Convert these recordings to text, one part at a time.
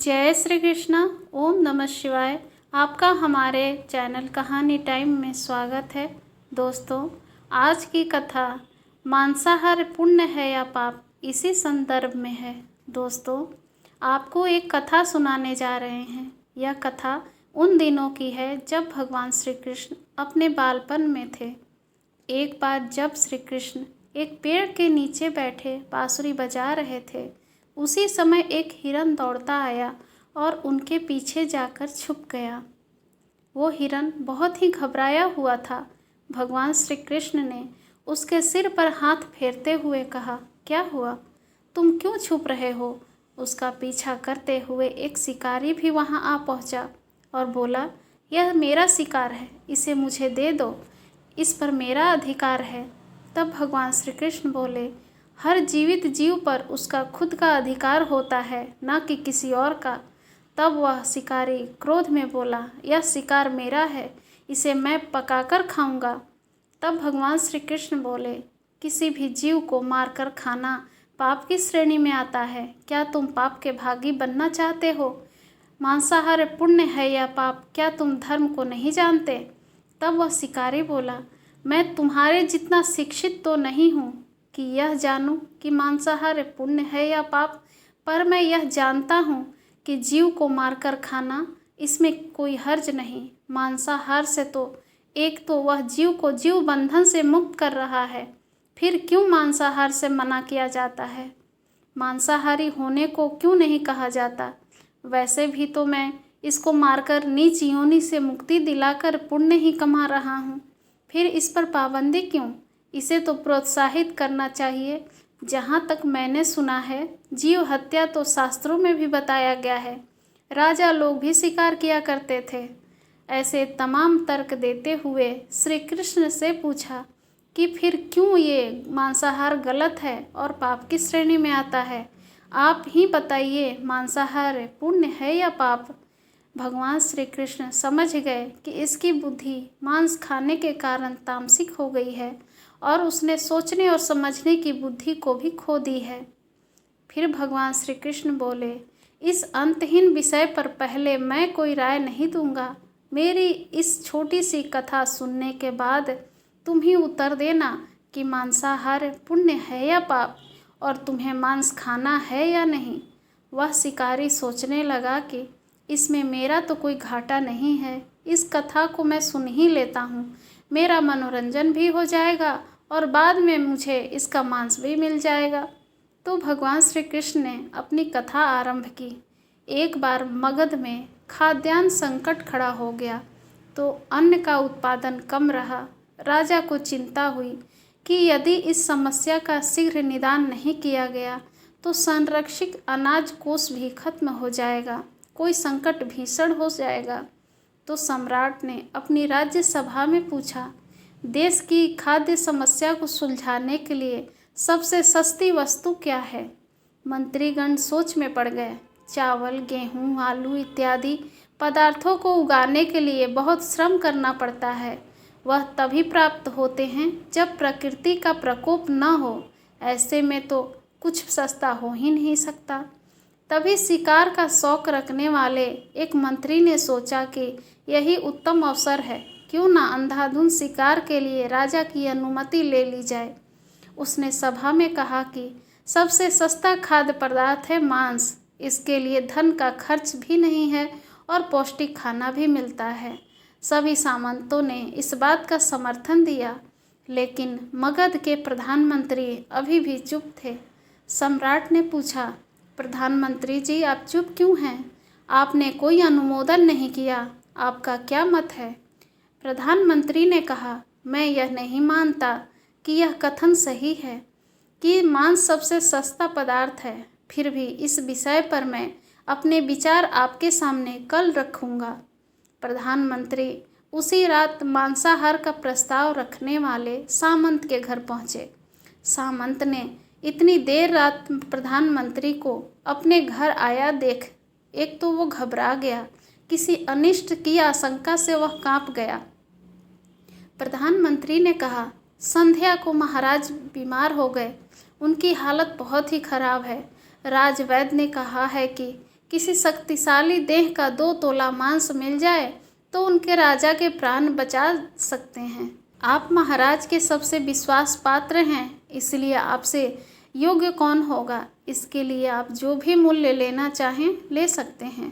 जय श्री कृष्णा। ओम नमः शिवाय। आपका हमारे चैनल कहानी टाइम में स्वागत है। दोस्तों, आज की कथा मांसाहार पुण्य है या पाप, इसी संदर्भ में है। दोस्तों, आपको एक कथा सुनाने जा रहे हैं। यह कथा उन दिनों की है जब भगवान श्री कृष्ण अपने बालपन में थे। एक बार जब श्री कृष्ण एक पेड़ के नीचे बैठे बांसुरी बजा रहे थे, उसी समय एक हिरन दौड़ता आया और उनके पीछे जाकर छुप गया। वो हिरन बहुत ही घबराया हुआ था। भगवान श्री कृष्ण ने उसके सिर पर हाथ फेरते हुए कहा, क्या हुआ? तुम क्यों छुप रहे हो? उसका पीछा करते हुए एक शिकारी भी वहां आ पहुंचा और बोला, यह मेरा शिकार है, इसे मुझे दे दो, इस पर मेरा अधिकार है। तब भगवान श्री कृष्ण बोले, हर जीवित जीव पर उसका खुद का अधिकार होता है, ना कि किसी और का। तब वह शिकारी क्रोध में बोला, यह शिकार मेरा है, इसे मैं पकाकर खाऊंगा। तब भगवान श्री कृष्ण बोले, किसी भी जीव को मारकर खाना पाप की श्रेणी में आता है। क्या तुम पाप के भागी बनना चाहते हो? मांसाहार पुण्य है या पाप, क्या तुम धर्म को नहीं जानते? तब वह शिकारी बोला, मैं तुम्हारे जितना शिक्षित तो नहीं हूँ कि यह जानूं कि मांसाहार पुण्य है या पाप, पर मैं यह जानता हूँ कि जीव को मारकर खाना, इसमें कोई हर्ज नहीं। मांसाहार से तो एक तो वह जीव को जीव बंधन से मुक्त कर रहा है, फिर क्यों मांसाहार से मना किया जाता है? मांसाहारी होने को क्यों नहीं कहा जाता? वैसे भी तो मैं इसको मारकर नीच योनि से मुक्ति दिलाकर पुण्य ही कमा रहा हूँ, फिर इस पर पाबंदी क्यों? इसे तो प्रोत्साहित करना चाहिए। जहाँ तक मैंने सुना है, जीव हत्या तो शास्त्रों में भी बताया गया है। राजा लोग भी शिकार किया करते थे। ऐसे तमाम तर्क देते हुए श्री कृष्ण से पूछा कि फिर क्यों ये मांसाहार गलत है और पाप की श्रेणी में आता है? आप ही बताइए, मांसाहार पुण्य है या पाप? भगवान श्री कृष्ण समझ गए कि इसकी बुद्धि मांस खाने के कारण तामसिक हो गई है और उसने सोचने और समझने की बुद्धि को भी खो दी है। फिर भगवान श्री कृष्ण बोले, इस अंतहीन विषय पर पहले मैं कोई राय नहीं दूंगा। मेरी इस छोटी सी कथा सुनने के बाद तुम ही उत्तर देना कि मांसाहार पुण्य है या पाप, और तुम्हें मांस खाना है या नहीं। वह शिकारी सोचने लगा कि इसमें मेरा तो कोई घाटा नहीं है, इस कथा को मैं सुन ही लेता हूँ, मेरा मनोरंजन भी हो जाएगा और बाद में मुझे इसका मांस भी मिल जाएगा। तो भगवान श्री कृष्ण ने अपनी कथा आरंभ की। एक बार मगध में खाद्यान्न संकट खड़ा हो गया तो अन्न का उत्पादन कम रहा। राजा को चिंता हुई कि यदि इस समस्या का शीघ्र निदान नहीं किया गया तो संरक्षित अनाज कोष भी खत्म हो जाएगा, कोई संकट भीषण हो जाएगा। तो सम्राट ने अपनी राज्य सभा में पूछा, देश की खाद्य समस्या को सुलझाने के लिए सबसे सस्ती वस्तु क्या है? मंत्रीगण सोच में पड़ गए। चावल, गेहूं, आलू इत्यादि पदार्थों को उगाने के लिए बहुत श्रम करना पड़ता है। वह तभी प्राप्त होते हैं जब प्रकृति का प्रकोप न हो। ऐसे में तो कुछ सस्ता हो ही नहीं सकता। तभी शिकार का शौक रखने वाले एक मंत्री ने सोचा कि यही उत्तम अवसर है, क्यों ना अंधाधुंध शिकार के लिए राजा की अनुमति ले ली जाए। उसने सभा में कहा कि सबसे सस्ता खाद्य पदार्थ है मांस, इसके लिए धन का खर्च भी नहीं है और पौष्टिक खाना भी मिलता है। सभी सामंतों ने इस बात का समर्थन दिया, लेकिन मगध के प्रधानमंत्री अभी भी चुप थे। सम्राट ने पूछा, प्रधानमंत्री जी, आप चुप क्यों हैं? आपने कोई अनुमोदन नहीं किया, आपका क्या मत है? प्रधानमंत्री ने कहा, मैं यह नहीं मानता कि यह कथन सही है कि मांस सबसे सस्ता पदार्थ है। फिर भी इस विषय पर मैं अपने विचार आपके सामने कल रखूँगा। प्रधानमंत्री उसी रात मांसाहार का प्रस्ताव रखने वाले सामंत के घर पहुँचे। सामंत ने इतनी देर रात प्रधानमंत्री को अपने घर आया देख एक तो वो घबरा गया, किसी अनिष्ट की आशंका से वह कांप गया। प्रधानमंत्री ने कहा, संध्या को महाराज बीमार हो गए, उनकी हालत बहुत ही खराब है। राजवैद्य ने कहा है कि किसी शक्तिशाली देह का 2 तोला मांस मिल जाए तो उनके राजा के प्राण बचा सकते हैं। आप महाराज के सबसे विश्वास पात्र हैं, इसलिए आपसे योग्य कौन होगा। इसके लिए आप जो भी मूल्य लेना चाहें ले सकते हैं।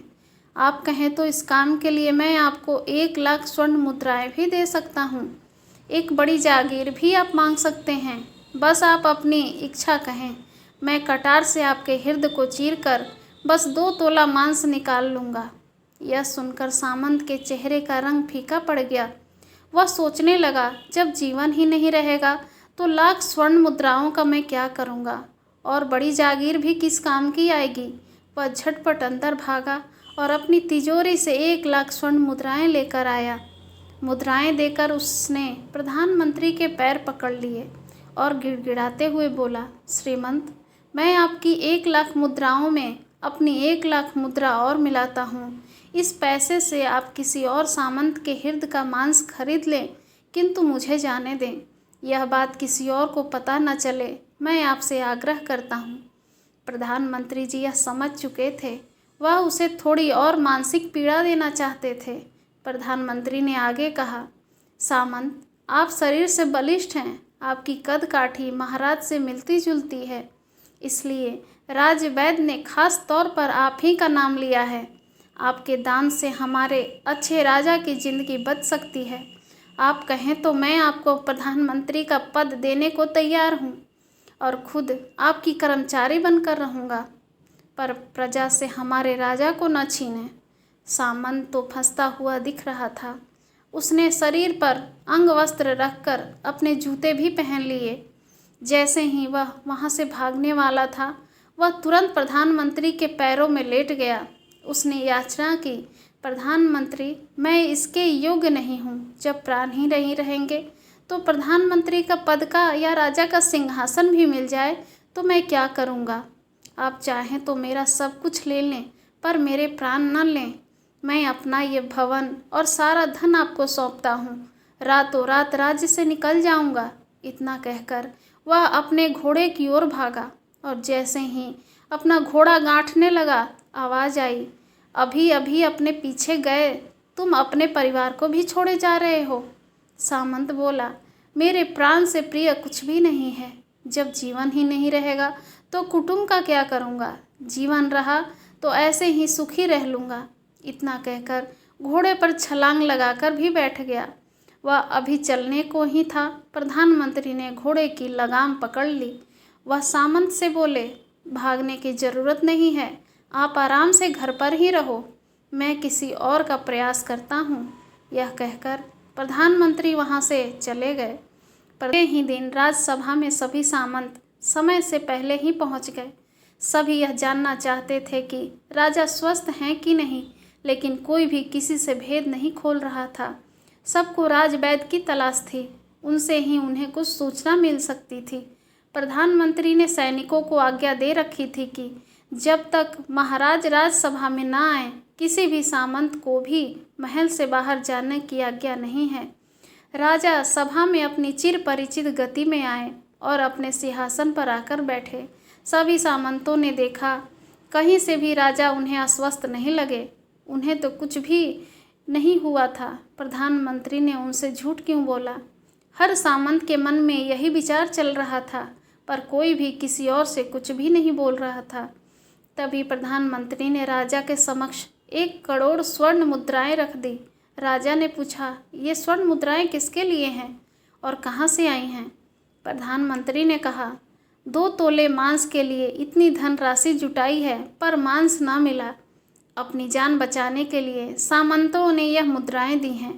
आप कहें तो इस काम के लिए मैं आपको 1 लाख स्वर्ण मुद्राएं भी दे सकता हूँ। एक बड़ी जागीर भी आप मांग सकते हैं। बस आप अपनी इच्छा कहें, मैं कटार से आपके हृदय को चीरकर बस 2 तोला मांस निकाल लूँगा। यह सुनकर सामंत के चेहरे का रंग फीका पड़ गया। वह सोचने लगा, जब जीवन ही नहीं रहेगा तो लाख स्वर्ण मुद्राओं का मैं क्या करूँगा, और बड़ी जागीर भी किस काम की आएगी। वह झटपट अंदर भागा और अपनी तिजोरी से 1 लाख स्वर्ण मुद्राएं लेकर आया। मुद्राएं देकर उसने प्रधानमंत्री के पैर पकड़ लिए और गिड़गिड़ाते हुए बोला, श्रीमंत, मैं आपकी 1 लाख मुद्राओं में अपनी 1 लाख मुद्रा और मिलाता हूँ। इस पैसे से आप किसी और सामंत के हृदय का मांस खरीद लें, किंतु मुझे जाने दें। यह बात किसी और को पता न चले, मैं आपसे आग्रह करता हूँ। प्रधानमंत्री जी यह समझ चुके थे। वह उसे थोड़ी और मानसिक पीड़ा देना चाहते थे। प्रधानमंत्री ने आगे कहा, सामंत, आप शरीर से बलिष्ठ हैं, आपकी कद काठी महाराज से मिलती जुलती है, इसलिए राज वैद्य ने खास तौर पर आप ही का नाम लिया है। आपके दान से हमारे अच्छे राजा की जिंदगी बच सकती है। आप कहें तो मैं आपको प्रधानमंत्री का पद देने को तैयार हूँ और खुद आपकी कर्मचारी बनकर रहूँगा, पर प्रजा से हमारे राजा को न छीनें। सामंत तो फंसता हुआ दिख रहा था। उसने शरीर पर अंग वस्त्र रखकर अपने जूते भी पहन लिए। जैसे ही वह वहाँ से भागने वाला था, वह तुरंत प्रधानमंत्री के पैरों में लेट गया। उसने याचना की, प्रधानमंत्री, मैं इसके योग्य नहीं हूँ। जब प्राण ही नहीं रहेंगे तो प्रधानमंत्री का पद का या राजा का सिंहासन भी मिल जाए तो मैं क्या करूँगा। आप चाहें तो मेरा सब कुछ ले लें, पर मेरे प्राण न लें। मैं अपना ये भवन और सारा धन आपको सौंपता हूँ। रातों रात राज्य से निकल जाऊँगा। इतना कहकर वह अपने घोड़े की ओर भागा और जैसे ही अपना घोड़ा गांठने लगा, आवाज़ आई, अभी अभी अपने पीछे गए तुम अपने परिवार को भी छोड़े जा रहे हो। सामंत बोला, मेरे प्राण से प्रिय कुछ भी नहीं है। जब जीवन ही नहीं रहेगा तो कुटुंब का क्या करूँगा। जीवन रहा तो ऐसे ही सुखी रह लूँगा। इतना कहकर घोड़े पर छलांग लगाकर भी बैठ गया। वह अभी चलने को ही था, प्रधानमंत्री ने घोड़े की लगाम पकड़ ली। वह सामंत से बोले, भागने की ज़रूरत नहीं है, आप आराम से घर पर ही रहो, मैं किसी और का प्रयास करता हूँ। यह कहकर प्रधानमंत्री वहाँ से चले गए। पर ही दिन राज्यसभा में सभी सामंत समय से पहले ही पहुँच गए। सभी यह जानना चाहते थे कि राजा स्वस्थ हैं कि नहीं, लेकिन कोई भी किसी से भेद नहीं खोल रहा था। सबको राजवैद्य की तलाश थी, उनसे ही उन्हें कुछ सूचना मिल सकती थी। प्रधानमंत्री ने सैनिकों को आज्ञा दे रखी थी कि जब तक महाराज राज्यसभा में न आए, किसी भी सामंत को भी महल से बाहर जाने की आज्ञा नहीं है। राजा सभा में अपनी चिर परिचित गति में आए और अपने सिंहासन पर आकर बैठे। सभी सामंतों ने देखा, कहीं से भी राजा उन्हें अस्वस्थ नहीं लगे। उन्हें तो कुछ भी नहीं हुआ था। प्रधानमंत्री ने उनसे झूठ क्यों बोला। हर सामंत के मन में यही विचार चल रहा था, पर कोई भी किसी और से कुछ भी नहीं बोल रहा था। तभी प्रधानमंत्री ने राजा के समक्ष 1 करोड़ स्वर्ण मुद्राएं रख दी। राजा ने पूछा, ये स्वर्ण मुद्राएं किसके लिए हैं और कहाँ से आई हैं। प्रधानमंत्री ने कहा, 2 तोले मांस के लिए इतनी धनराशि जुटाई है, पर मांस ना मिला। अपनी जान बचाने के लिए सामंतों ने यह मुद्राएं दी हैं।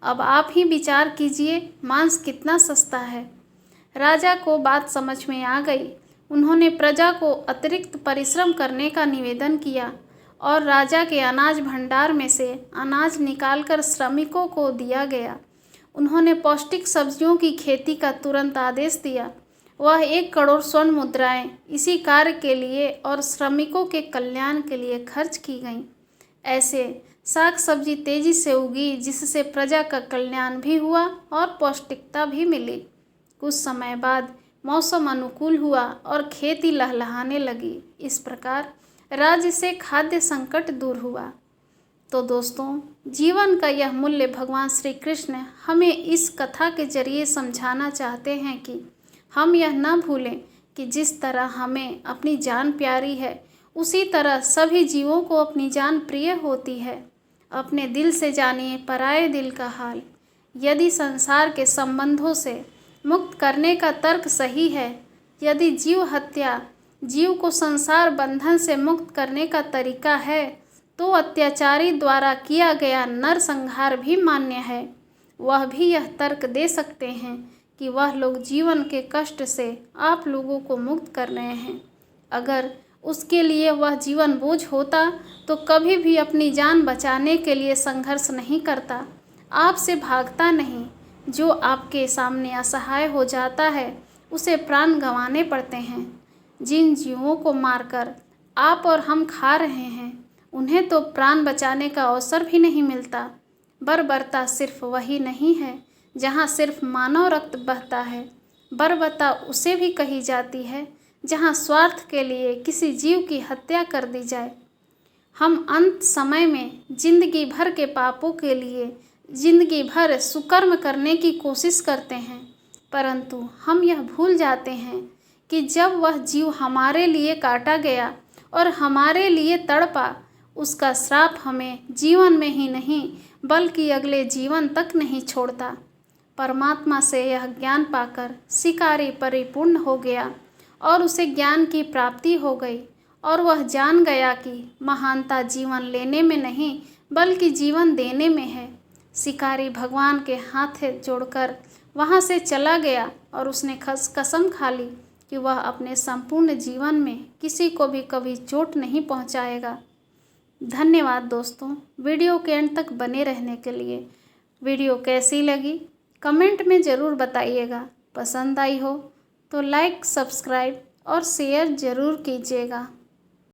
अब आप ही विचार कीजिए, मांस कितना सस्ता है। राजा को बात समझ में आ गई। उन्होंने प्रजा को अतिरिक्त परिश्रम करने का निवेदन किया और राजा के अनाज भंडार में से अनाज निकालकर श्रमिकों को दिया गया। उन्होंने पौष्टिक सब्जियों की खेती का तुरंत आदेश दिया। वह 1 करोड़ स्वर्ण मुद्राएं इसी कार्य के लिए और श्रमिकों के कल्याण के लिए खर्च की गईं। ऐसे साग सब्जी तेजी से उगी, जिससे प्रजा का कल्याण भी हुआ और पौष्टिकता भी मिली। कुछ समय बाद मौसम अनुकूल हुआ और खेती लहलहाने लगी। इस प्रकार राज्य से खाद्य संकट दूर हुआ। तो दोस्तों, जीवन का यह मूल्य भगवान श्री कृष्ण हमें इस कथा के जरिए समझाना चाहते हैं कि हम यह न भूलें कि जिस तरह हमें अपनी जान प्यारी है, उसी तरह सभी जीवों को अपनी जान प्रिय होती है। अपने दिल से जानिए पराये दिल का हाल। यदि संसार के संबंधों से मुक्त करने का तर्क सही है, यदि जीव हत्या जीव को संसार बंधन से मुक्त करने का तरीका है, तो अत्याचारी द्वारा किया गया नरसंहार भी मान्य है। वह भी यह तर्क दे सकते हैं कि वह लोग जीवन के कष्ट से आप लोगों को मुक्त कर रहे हैं। अगर उसके लिए वह जीवन बोझ होता तो कभी भी अपनी जान बचाने के लिए संघर्ष नहीं करता, आपसे भागता नहीं। जो आपके सामने असहाय हो जाता है, उसे प्राण गंवाने पड़ते हैं। जिन जीवों को मारकर आप और हम खा रहे हैं, उन्हें तो प्राण बचाने का अवसर भी नहीं मिलता। बर्बरता सिर्फ वही नहीं है जहाँ सिर्फ मानव रक्त बहता है। बर्बरता उसे भी कही जाती है जहाँ स्वार्थ के लिए किसी जीव की हत्या कर दी जाए। हम अंत समय में जिंदगी भर के पापों के लिए जिंदगी भर सुकर्म करने की कोशिश करते हैं, परंतु हम यह भूल जाते हैं कि जब वह जीव हमारे लिए काटा गया और हमारे लिए तड़पा, उसका श्राप हमें जीवन में ही नहीं बल्कि अगले जीवन तक नहीं छोड़ता। परमात्मा से यह ज्ञान पाकर शिकारी परिपूर्ण हो गया और उसे ज्ञान की प्राप्ति हो गई और वह जान गया कि महानता जीवन लेने में नहीं बल्कि जीवन देने में है। शिकारी भगवान के हाथ जोड़कर वहाँ से चला गया और उसने कसम खा ली कि वह अपने संपूर्ण जीवन में किसी को भी कभी चोट नहीं पहुँचाएगा। धन्यवाद दोस्तों, वीडियो के अंत तक बने रहने के लिए। वीडियो कैसी लगी कमेंट में ज़रूर बताइएगा। पसंद आई हो तो लाइक, सब्सक्राइब और शेयर ज़रूर कीजिएगा।